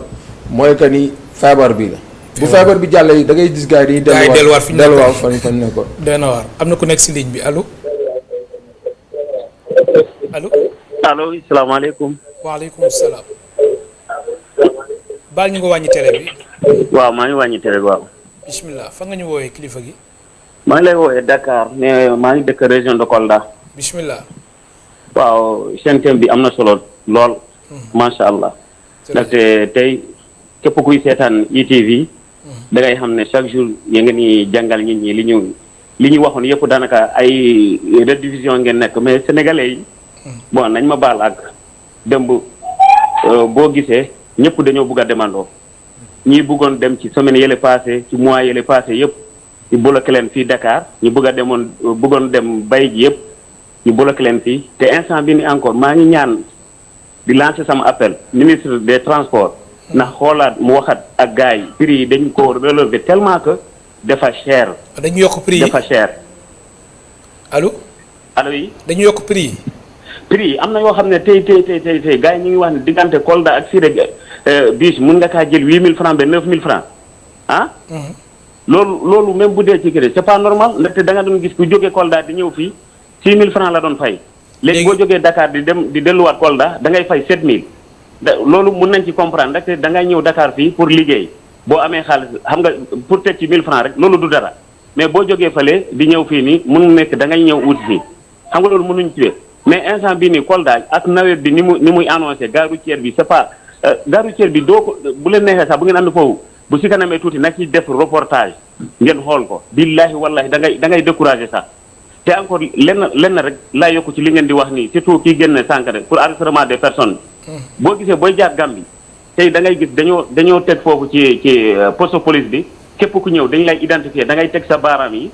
mooy que ni feebar bi la bu feebar bi jàllee da ngay gis gars yi dañuy delluwaat fi ñu nekkoon doy na waar am na ku nekk si ligne bi allo allo. allo salaamaaleykum. waaleykum salaam. baal ñu nga wàññi télé bi. waaw maa ngi wàññi télé bi waaw. bismillah fa nga ñu woowee kilifa gi. maa ngi lay woowee Dakar mais maa ngi dëkk région de Kolda. bismillah. waaw seen thème bi am na solo lool. macha allah. ndaxte tey képp kuy seetaan ITV. da ngay xam ne chaque jour ya nga ni jàngal nit ñi li ñu waxoon yëpp daanaka ay redivision ngeen nekk mais sénégalais yi. bon nañ ma baal ak démb boo gisee ñëpp dañoo bugg a demandoo. ñii bëggoon dem ci semaine yële passé ci mois yële passé yëpp ñu bloqué leen fii Dakar ñu bëggoon dem bay ji yëpp ñu bloqué leen fii te instant bi ni encore maa ngi ñaan di lancer sama appel ministre des transports ndax xoolaat mu waxat ak gars yi prix yi dañ ko relever tellement que dafa cher. dañu yokk prix yi dafa cher. allo yi. dañu yokk prix yi. prix yi am na yoo xam ne tey gars yi ñu ngi wax ne diggante Kolda ak Siré bis mun nga kaa jël 8000 francs ba 9000 francs ah. loolu même bu dee ci kër c'est pas normal ndaxte da nga doon gis ku jógee Kolda di ñëw fii 6000 francs la doon fay. léegi boo jógee Dakar di delluwaat Kolda da ngay fay 7000. loolu mun nañ ci comprendre ndaxte da ngay ñëw Dakar fii pour liggéey boo amee xaalis xam nga pour teg ci 1000 francs rek loolu du dara mais boo jógee fële di ñëw fii nii mun nekk da ngay ñëw ut fii xam nga loolu mënuñ ci mais instant bii nii Kolda ak nawet bi ni muy annoncé gare routière bi c'est pas. gare routière bi doo ko bu leen neexee sax bu ngeen ànd foofu bu si kanamee tuuti nag ci def reportage ngeen xool ko billahi wallahi da ngay découragé sax te encore lenn rek laa yokku ci li ngeen di wax nii surtout kii génne sànq rek pour enregistrement des personnes boo gisee booy jaar Gambie tey da ngay gis dañoo teg foofu ci poste police bi képp ku ñëw dañ lay identifier da ngay teg sa baaraam yi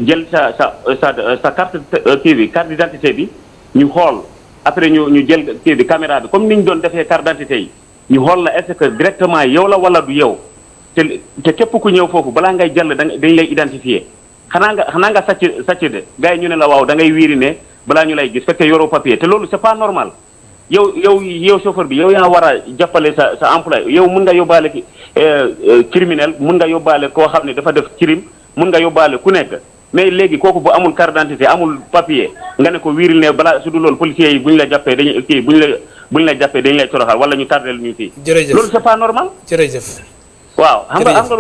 jël sa carte kii bi carte d'identité bi ñu xool après ñu jël kii bi caméra bi comme ni ñu doon defee carte d'identité yi ñu xool la est-ce que directement yow la wala du yow te képp ku ñëw foofu balaa ngay jàll dañ lay identifier xanaa nga sàcc de gars yi ñu ne la waaw da ngay wiiri ne balaa ñu lay gis fekkee yoroo papier te loolu c'est pas normal yow chauffeur bi yow yaa war a jàppale sa employé yow mun nga yóbbaale criminel mun nga yóbbaale koo xam ne dafa def crime mun nga yóbbaale ku nekk mais léegi kooku bu amul carte d'identité amul papier nga ne ko wiiril ne balaa su dul loolu policiers yi bu ñu la jàppee buñ la jàppee dañu lay toroxal wala ñu tardel ñu fii. jërëjëf loolu c'est pas normal. jërëjëf. waaw xam nga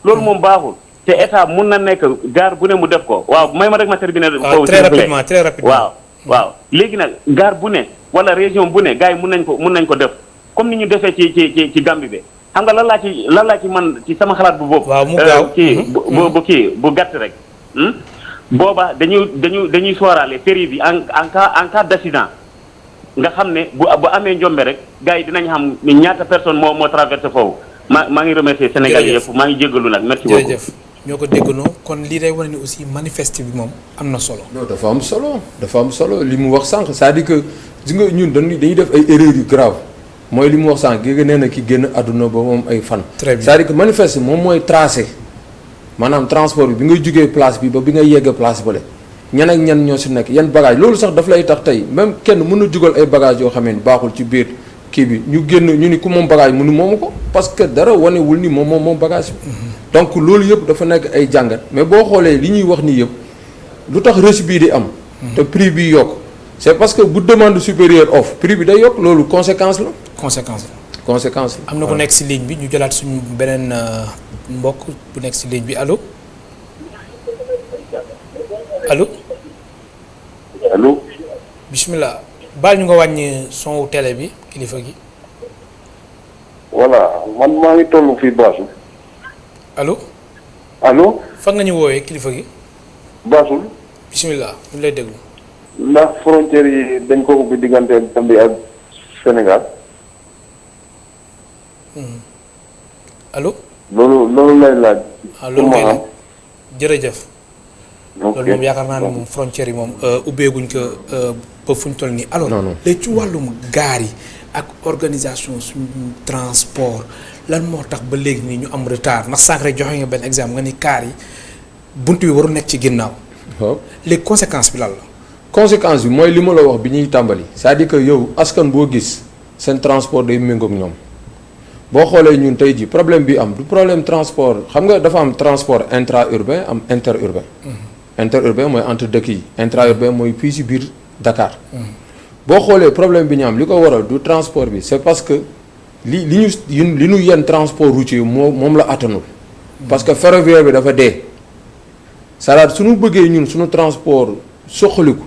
loolu moom baaxul. te état mun na nekk gare bu ne mu def ko waaw may ma rek ma terminer. très rapidement waaw léegi nag gare bu ne wala région bu ne gars yi mun nañ ko def comme ni ñu defee ci Gambie bi xam nga lan laa ci man ci sama xalaat bu boobu. waaw mu gaaw bu gàtt rek. booba dañuy sóoraale péri bi en cas d'accident nga xam ne bu amee njombe rek gars yi dinañ xam ni ñaata personne moo traversé foofu maa ngi remercier Sénégal yëpp maa ngi jéggalu nag merci beaucoup. jërëjëf ñoo ko déggandoo kon lii day wane ni aussi manifeste bi moom am na solo. non dafa am solo li mu wax sànq c'est-à-dire que gis nga ñun dañuy def ay erreurs yu grave mooy li mu wax sànq gi nee na ki génn àdduna ba moom ay fan. très bien c'est-à-dire que manifeste moom mooy tracé maanaam transport bi nga jugee place bi ba bi nga yegg place bële ñan ak ñan ñoo si nekk yan bagage loolu sax daf lay tax tey même kenn mën na jugal ay bagage yoo xam ne baaxul ci biir kii bi ñu génn ñu ni ku moom bagage mënu moomu ko parce que dara wanewul ni moom bagage bi. donc loolu yëpp dafa nekk ay jàngat mais boo xoolee li ñuy wax nii yëpp lu tax reçu bii di am. te prix bi yokk c'est parce que bu demande supérieure offre prix bi day yokk loolu conséquence la. conséquence la. am na ku nekk si ligne bi ñu jëlaat suñu beneen mbokk bu nekk si ligne bi allo. allo. bismillah baal ñu nga wàññi son télé bi kilifa gi. voilà man maa ngi toll fii Bassoul. allo. fan nga ñu woowee kilifa gi. Bassoul. bismillah ñu lay déglu. ndax frontière yi dañ ko ubbi diggante Gambie ak Sénégal. allo. loolu lay laaj. loolu ngay laaj jërëjëf. loolu moom yaakaar naa ne moom frontière yi moom ubbeeguñ ko ba fu ñu toll nii. alors léegi ci wàllum gaar yi ak organisation suñu transport lan moo tax ba léegi nii ñu am retard ndax sànq rek joxe nga benn exemple nga ni kaar yi bunt bi waru nekk ci ginnaaw. waaw léegi conséquence bi lan la. conséquence bi mooy li ma la wax bi ñuy tàmbali c'est-à-dire que yow askan boo gis seen transport day méngoog ñoom boo xoolee ñun tey ji problème bi am du problème transport xam nga dafa am transport intra-urbain am interurbain. interurbain mooy entre dëkk yi intra-urbain mooy fii ci biir Dakar. boo xoolee problème bi ñu am li ko waral du transport bi c'est parce que li ñu yenn transport routier moom la attanul. parce que ferroviaire bi dafa dee. c'est-à-dire suñu bëggee ñun suñu transport soxaliku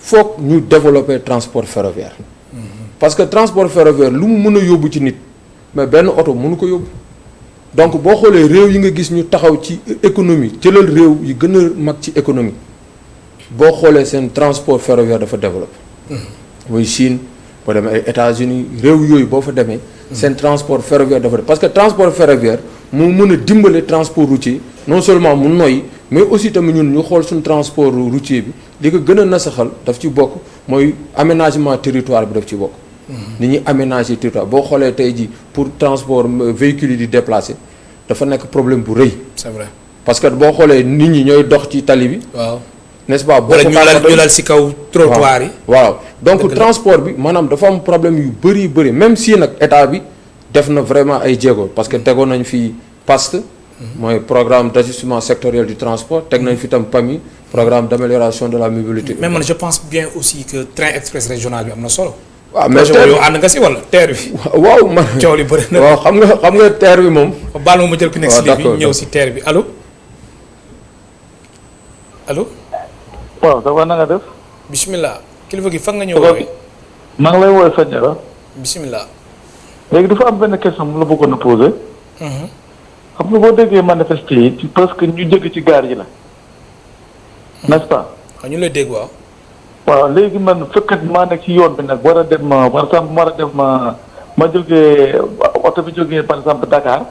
foog ñu développer transport ferroviaire parce que transport ferroviaire lu mu mën a yóbbu ci nit mais benn oto mënu ko yóbbu donc boo xoolee réew yi nga gis ñu taxaw ci économie jëlal réew yi gën a mag ci économie boo xoolee seen transport ferroviaire dafa développé muy Chine boo demee ay États-Unis réew yooyu boo fa demee seen transport ferroviaire dafa parce que transport ferroviaire moo mën a dimbale transport routier non seulement mu noyyi mais aussi tamit ñun ñu xool suñu transport routier bi li ko gën a nasaxal daf ci bokk mooy aménagement territoire bi daf ci bokk ni ñuy aménager territoire boo xoolee tey ji pour transport véhicules yi di déplacer dafa nekk problème bu rëy. c'est vrai parce que boo xoolee nit ñi ñooy dox ci tali bi. waaw n'est-ce pas. wala ñu lal si kaw trottoir yi. waaw donc transport bi maanaam dafa am problème yu bëri même si nag état bi def na vraiment ay jéego parce que tegoon nañ fi PAST. mooy programme d'ajustement sectoriel du transport teg nañ fi tam PAMI programme d'amélioration de la mobilité. mais man je pense bien aussi que train express régional bi am na solo. waaw mais TER yow ànd nga si wala TER bi. waaw man coow li bëri na. waaw xam nga TER bi moom. baal ma jël ku nekk si lii bi ñëw si TER bi allo allo. waaw ça va na nga def. bisimilah kilifa gi fan nga ñëw woowee. maa ngi lay woowee Sandiara. bisimilah. léegi dafa am benn question mu la bëggoon a poser. xam nga boo déggee manifester yi parce que ñu jóge ci gaar yi la. n'est-ce pas. waaw ñu lay dégg waaw. waaw léegi man fekkat maa nekk ci yoon bi nag war a dem par exemple war a dem ma jógee oto bi jógee par exemple Dakar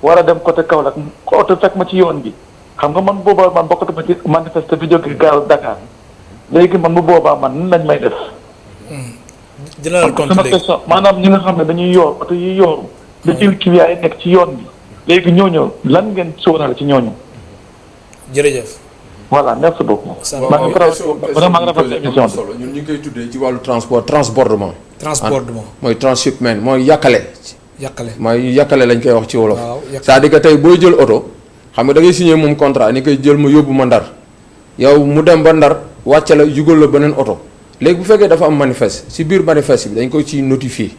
war a dem côté Kaolack oto fekk ma ci yoon bi xam nga man boobaa man bokkatu ma ci manifester bi jógee gaaw Dakar léegi man bu boobaa man nan lañ may def. dina la tontu léegi question maanaam ñi nga xam ne dañuy yor oto yi yooru da jël client yi nekk ci yoon bi léegi ñooñu lan ngeen sóoraale ci ñooñu. jërëjëf. voilà merci beaucoup. vraiment nga rafetlu émission bi ñun ñu ngi koy tuddee ci wàllu transport transbordement. transbordement mooy transshipment mooy yàkkale. yàkkale mooy yàkkale lañ koy wax ci wolof. waaw c'est-à-dire que tey booy jël oto xam nga da ngay signé moom contrat ni koy jël ma yóbbu ma Ndar yow mu dem ba Ndar wàcce la jugal la beneen oto léegi bu fekkee dafa am manifeste si biir manifeste bi dañ koy ci notifier.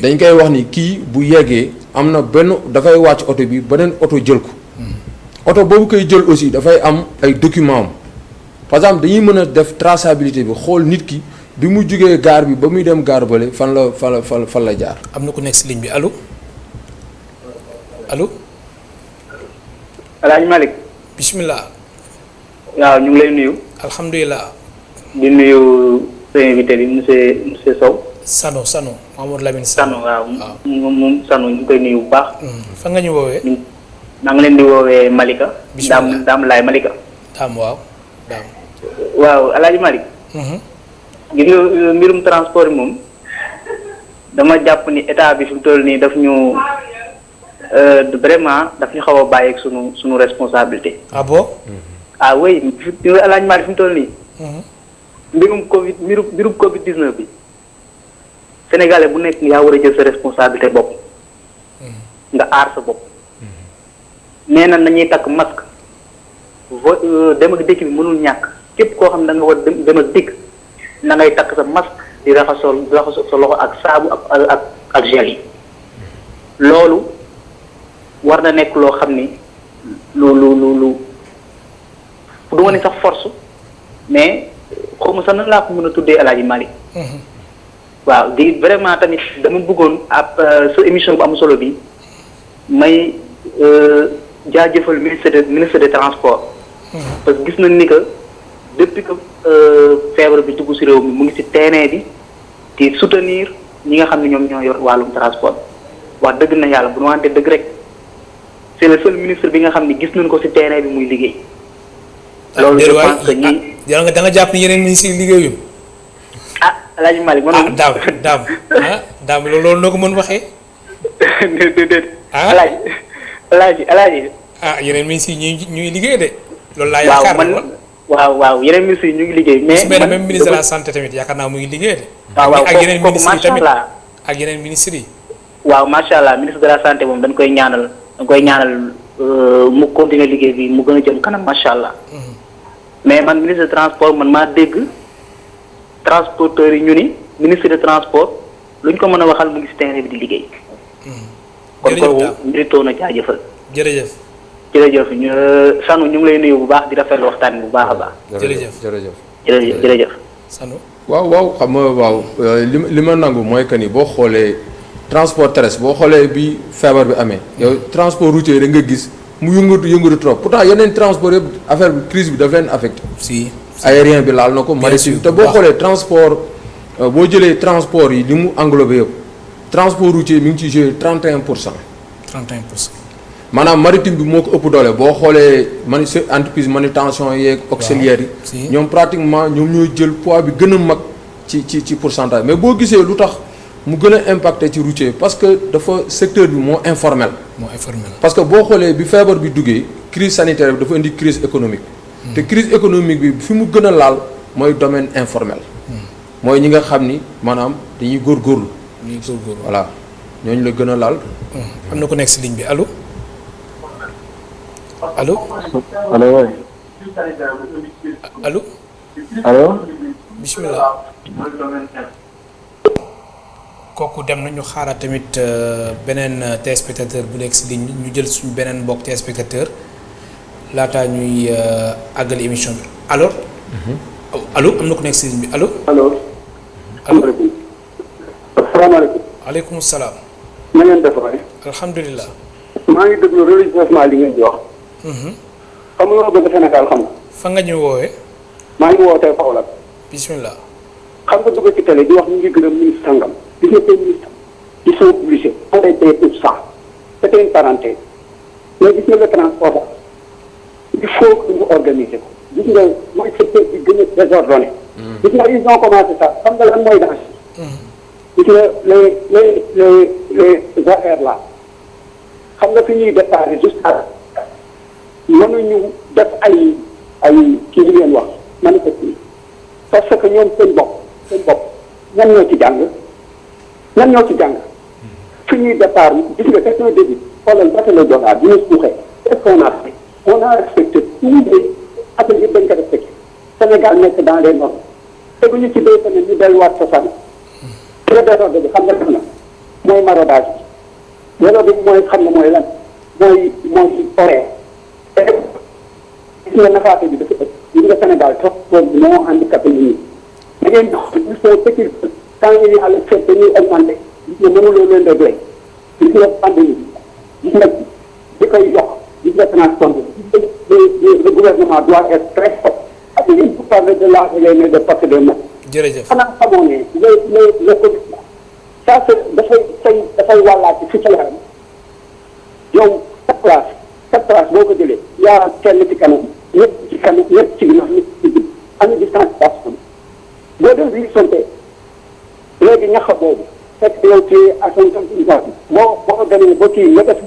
dañ koy wax ni kii bu yeggee am na benn dafay wàcc oto bi beneen oto jël ko. oto boobu koy jël aussi dafay am ay documents am par exemple dañuy mën a def traçabilité bi xool nit ki bi mu jugee gaar bi ba muy dem gaar bële fan la jaar. am na ku nekk si ligne bi allo allo. El Hadj Malick. bisimilah. waaw ñu ngi lay nuyu. alhamdulilah. di nuyu sa invité bi monsieur Sow. Sano Mamadou Lamine Sano. waaw moom Sano ñu ngi koy nuyu bu baax. fan nga ñu woowee. maa ngi leen di woowee Malika. Daam Laay Malika. Daam waaw Daam. waaw El Hadj Malick. gis nga mbirum transport moom dama jàpp ni état bi fi mu toll nii daf ñu vraiment daf ñu xaw a bàyyi ak sunu responsabilité. ah bon. ah oui El Hadj Malick fi mu toll nii. mbirum Covid 19 bi. Sénégalais bu nekk yaa war a jël sa responsabilité bopp. nga aar sa bopp. nee na nañuy takk masque dem ak dëkk bi mënul ñàkk képp koo xam ne da nga war dem ak dikk na ngay takk sa masque di raxasoo sa loxo ak saabu ak gel yi loolu war na nekk loo xam ni lu du ma ne sax force mais xaw ma sax nan laa ko mën a tuddee El Hadj Malick waaw di vraiment tamit dama bëggoon ab sa émission bu am solo bi may jaajëfal ministre des transports. parce que gis nañ ni que depuis que feebar bi dugg si réew mi mu ngi si terrain bi di soutenir ñi nga xam ne ñoom ñoo yor wàllum transport wax dëgg na yàlla bu ñu waxante dëgg rek c'est le seul ministre bi nga xam ne gis nañ ko si terrain bi muy liggéey. loolu je pense que ñi da nga jàpp ni yeneen ministres yi liggéeyul. ah El Hadj Malick man. daam loolu noo ko mën waxee. déedéet. ah yeneen ministres yi ñuy liggéey de. loolu laa yaakaar waaw yeneen ministres yi ñu ngi liggéey. mais man même ministre de la santé tamit yaakaar naa mu ngi liggéey de. ak yeneen ministres yi tamit ak yeneen ministres yi. waaw macha allah ministre de la santé moom dañ koy ñaanal mu continuer liggéey bi mu gën a jëm kanam macha allah. mais man ministre de transport man maa dégg transporteurs yi ñu ni ministre de transport luñ ko mën a waxal mu ngi si terrain bi di liggéey. kon kooku mérito na jaajëfal. jërëjëf ñu Sanu ñu ngi lay nuyu bu baax di rafetlu waxtaan bi bu baax a baax. jërëjëf jërëjëf. Sano. waaw xam nga waaw li ma nangu mooy que ni boo xoolee transport terrestre boo xoolee bi feebar bi amee yow transport routier da nga gis mu yëngatu trop pourtant yeneen transport yëpp affaire bi crise bi daf leen affecté. si aérien bi laal na ko. maritime te boo xoolee transport boo jëlee transport yi li mu englobé yëpp transport routier mi ngi ci joué 31%. 31%. maanaam maritime bi moo ko ëpp doole boo xoolee entreprise manutention yeeg auxiliaires yi. ñoom pratiquement ñoom ñooy jël poids bi gën a mag ci pourcentage mais boo gisee lu tax mu gën a impacté ci routier parce que dafa secteur bi moo informel. parce que boo xoolee bi feebar bi duggee crise sanitaire bi dafa indi crise économique. te crise économique bi fi mu gën a laal mooy domaine informel. mooy ñi nga xam ni maanaam dañuy góorgóorlu. voilà ñooñu la gën a laal. am na ku nekk si ligne bi allo. allo. allo waay. allo. allo. bisimilah. kooku dem na ñu xaaraat tamit beneen téléspectateur bu nekk si ligne bi ñu jël suñu beneen mbokk téléspectateur laataa ñuy àggali émission bi alors. allo am na ku nekk si ligne bi allo. allo. asalaamaaleykum. waaleykum salaam. na ngeen def waay. alhamdulilah. maa ngi déglu religieusement li ngeen di wax. xam nga bëgg Sénégal xam nga. fa nga ñu woowee. maa ngi wootee Kaolack. bisimilah. xam nga dugg ci télé di wax ñu ngi gërëm ministre sangam. gis nga tey ministre ils sont obligés. on est payé pour ça. c'était une parenthèse. mais gis nga le transport il faut que ñu organiser ko. gis nga mooy secteur bi gën a désordonné. gis nga ils ont commencé ça xam nga lan mooy danger. gis nga les affaires là. xam nga fi ñuy déparé jusqu'à mënuñu def ay kii li ngeen wax manifeste parce que ñoom seen bopp ñan ñoo ci jàng fi ñuy départ gis nga c'est un début xoolal ba la Joola bi ñu suuxee qu'est-ce qu'on a fait on a respecté tous les affaires yëpp dañ ko respecté Sénégal nekk dans les normes te bu ñu ci 2 semaines ñu delluwaat sosaan le désordre bi xam nga def na mooy maraudage bi loolu bi mooy xam ne mooy lan mooy horaire te gis nga nafaate bi dafa ëpp gis nga Sénégal transport bi moo handicapé nit ñi da ngeen il faut sécurité quand il y a le fait dañuy augmenté gis nga mënuloo leen réglé gis nga pandémie gis nga di koy yokk gis nga transport bi le gouvernement doit être très fort ak ngeen pour parler de la les de passer des mots jërëjëf xanaa xamoo ne le Covid ça c'est dafay wàllaat ci ci yaram yow sa place boo ko jëlee yaa kenn ci kanam ñëpp ci ginnaaw ñëpp ci biir am na distanciation boo dem bi sonte léegi ñax boobu fekk yow ci à 50 boo demee ba kii nga def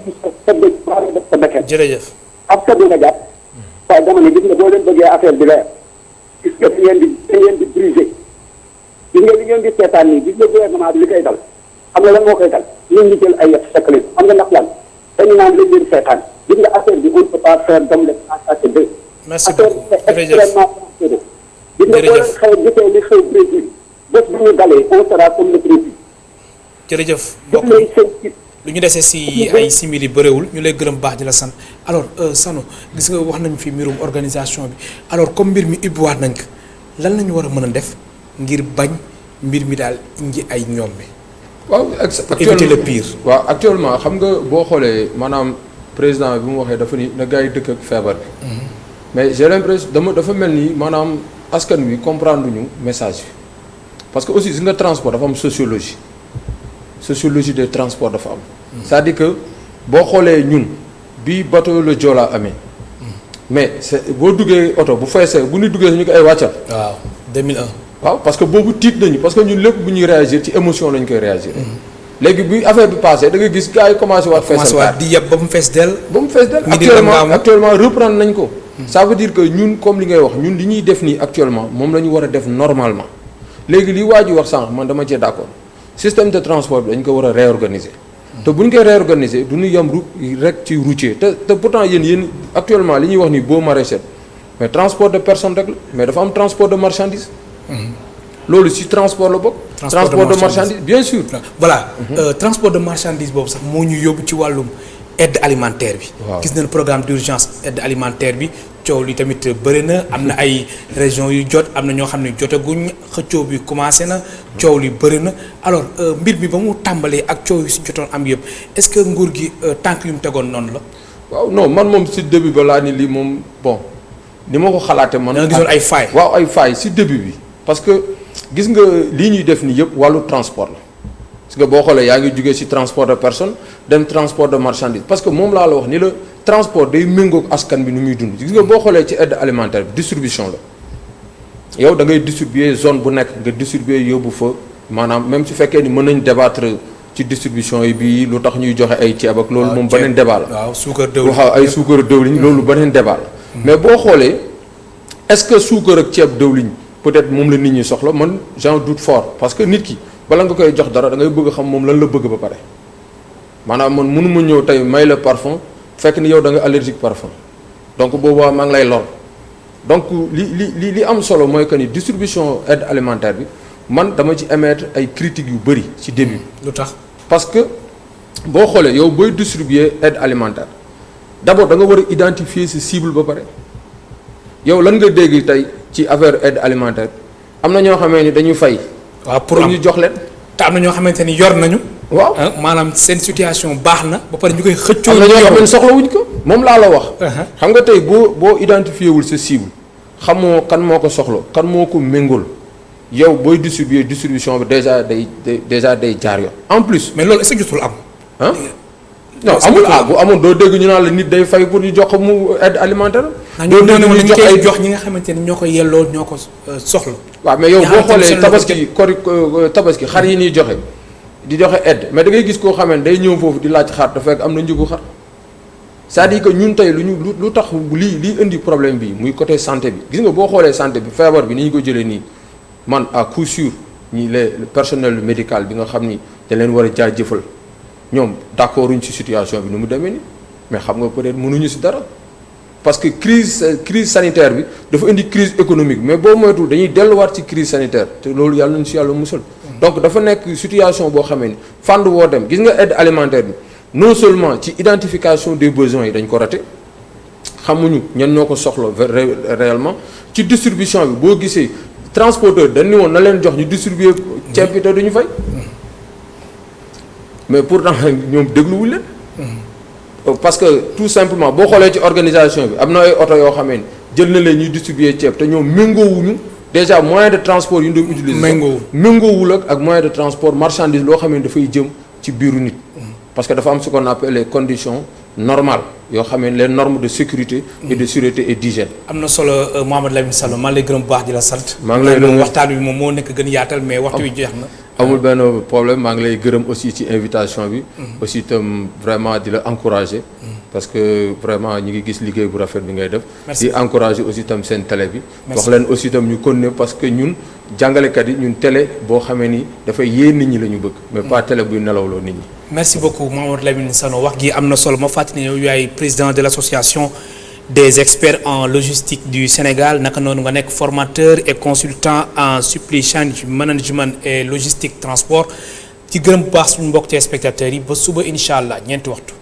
sa dëkk maa ngi def sa bekket. jërëjëf. ab sa bi nga jàpp waaye dama ne gis nga boo leen bëggee affaire bi leer gis nga fi ngeen di brisé gis nga li ngeen di seetaan nii gis nga gouvernement bi li koy dal xam nga lan moo koy dal ñun ñu jël ay yëf fekk leen xam nga ndax lan dañu naan lañ leen seetaan gis nga affaire bi on ne peut pas faire comme le passage de. merci beaucoup jërëjëf extrêmement dangereux. gis nga boo leen xew gisee li xew Brésil bés bu ñu dalee on sera comme le Brésil. jërëjëf mbokk lu ñu desee si ay simili bëriwul ñu lay gërëm baax di la sant alors Sano gis nga wax nañ fi mbirum organisation bi alors comme mbir mi ubbiwaat nañ ko lan la ñu war a mën a def ngir bañ mbir mi daal indi ay ñoom bi. waaw éviter le pire. waaw actuellement xam nga boo xoolee maanaam président bi mu waxee dafa ni na gars yi dëkk ak feebar bi. mais j'ai l'impression dafa mel ni maanaam askan wi comprendre ñu message bi parce que aussi gis nga transport dafa am sociologie des transports dafa am. c'est-à-dire que boo xoolee ñun bi bateau le Joola amee. mais boo duggee oto bu feesee bu ñu duggee ñu ko ay wàccal. waaw 2001. waaw parce que boobu tiit nañu parce que ñun lépp bu ñuy réagir ci émotion lañ koy réagir. léegi bi affaire bi passé da nga gis gars yi commencé waat. commencé waat di yeb ba mu fees dell. actuellement reprendre nañ ko. ça veut dire que ñun comme li ngay wax ñun li ñuy def nii actuellement moom la ñu war a def normalement léegi li waa ji wax sànq man dama cee d'accord système de transport bi dañ ko war a réorganiser. te bu ñu koy réorganiser du ñu yem rek ci routier te pourtant yéen actuellement li ñuy wax ni boo maraîcher mais transport de personne rek la mais dafa am transport de marchandise. loolu ci transport la bokk. transport de marchandise bien sûr. voilà transport de marchandise boobu sax moo ñu yóbbu ci wàllum aide alimentaire bi. waaw gis nañ programme d'urgence aide alimentaire bi coow li tamit bëri na am na ay régions yu jot am na ñoo xam ne jotaguñ xëccoo bi commencé na coow li bëri na alors mbir mi ba mu tàmbalee ak coow yi si jotoon am yëpp est-ce que nguur gi tànk yu mu tegoon noonu la. waaw non man moom si début ba laa ni lii moom bon ni ma ko xalaatee man. da nga gisoon ay failles. waaw ay failles si début bi parce que gis nga lii ñuy def nii yëpp wàllu transport la parce que boo xoolee yaa ngi jugee si transport de personne dem transport de marchandise parce que moom laa la wax ni la transport day méngoog askan bi nu muy dund gis nga boo xoolee ci aide alimentaire bi distribution la yow da ngay distribuer zone bu nekk nga distribuer yóbbu fa maanaam même su fekkee ni mën nañ débattre ci distribution yi bii lu tax ñuy joxe ay ceeb ak loolu moom beneen débat la. waaw suukar dëwlin waaw ay suukar dëwlin loolu beneen débat la. mais boo xoolee est-ce que suukar ak ceeb dëwlin peut-être moom la nit ñi soxla man j'en doute fort parce que nit ki bala nga koy jox dara da ngay bëgg a xam moom lan la bëgg ba pare maanaam man mënuma ñëw tey may la parfum fekk ni yow da nga allergique parfum donc boobaa maa ngi lay lor donc li am solo mooy que ni distribution aide alimentaire bi man dama ci émettre ay critiques yu bëri ci début. lu tax parce que boo xoolee yow booy distribuer aide alimentaire d'abord da nga war a identifier sa cible ba pare yow lan nga dégg tey ci affaire aide alimentaire am na ñoo xamee ni dañu fay. waaw pour ñu jox leen. te am na ñoo xamante ni yor nañu. waaw maanaam seen situation baax na ba pare ñu koy xëccoo. am na ñoo xam ne soxlawuñ ko moom laa la wax. xam nga tey boo identifié wul sa cible xamoo kan moo ko soxla kan moo ko méngool yow booy distribution bi déjà day jaar yoon. en plus mais loolu est-ce que jotul am. ah non amul bu amoon doo dégg ñu naan la nit day fay pour ñu jox ko mu aide alimentaire. doo dégg ñu jox ay jox ñi nga xamante ni ñoo ko yelloo ñoo ko soxla. waaw mais yow boo xoolee tabaski xar yi ñuy joxe di joxe aide mais da ngay gis koo xamee day ñëw foofu di laaj xar te fekk am na njëgu xar c'est-à-dire que ñun tey lu tax lii indi problème bi muy côté santé bi gis nga boo xoolee santé bi feebar bi ni ñu ko jëlee nii man à coup sûr ñi le personnel médical bi nga xam ni dañ leen war a jaajëfal ñoom d'accord uñ ci situation bi nu mu demee nii mais xam nga peut-être mënuñu ci dara parce que crise sanitaire bi dafa indi crise économique mais boo moytul dañuy delluwaat ci crise sanitaire te loolu yàlla nañu ci yàlla musal. donc dafa nekk situation boo xamee ni fànn woo dem gis nga aide alimentaire bi non seulement ci identification des besoins yi dañ ko raté xamuñu ñan ñoo ko soxla réellement ci distribution bi boo gisee transporteur dañ ni woon na leen jox ñu distribuer ceeb bi te duñu fay mais pourtant ñoom dégluwuñ leen. parce que tout simplement boo xoolee ci organisation bi am na ay oto yoo xamee ni jël na leen ñuy distribuer ceeb te ñoom méngoowuñu déjà moyen de transport yu ñu doon utiliser. méngoowul ak moyen de transport marchandise loo xam ne dafay jëm ci biiru nit. parce que dafa am ce qu'on appelle les conditions normales yoo xam ne les normes de sécurité. et de sûreté et d'hygiène. am na solo Mouhamadou Lamine Sall maa ngi lay gërëm bu baax di la sant. maa ngi lay waxtaan bi moom moo nekk gën yaatal mais waxtu wi jeex na. amul benn problème maa ngi lay gërëm aussi ci invitation bi. aussi itam vraiment di la encourager. parce que vraiment ñi ngi gis liggéey bu rafet bi ngay def. di encourager aussi itam seen télé bi. wax leen aussi itam ñu continuer parce que ñun jàngalekat yi ñun télé boo xamee ni dafay yee nit ñi la ñu bëgg. mais pas télé buy nelawloo nit ñi. merci beaucoup Mouhamadou Lamine Sall wax gi am na solo ma fàttali ne yow yaay président de l'association des experts en logistique du Sénégal naka noonu nga nekk formateur et consultant en supply chain management et logistique transport ci gërëm bu baax suñu mbokk ci spectateurs yi ba suba incha allah ñeenti waxtu.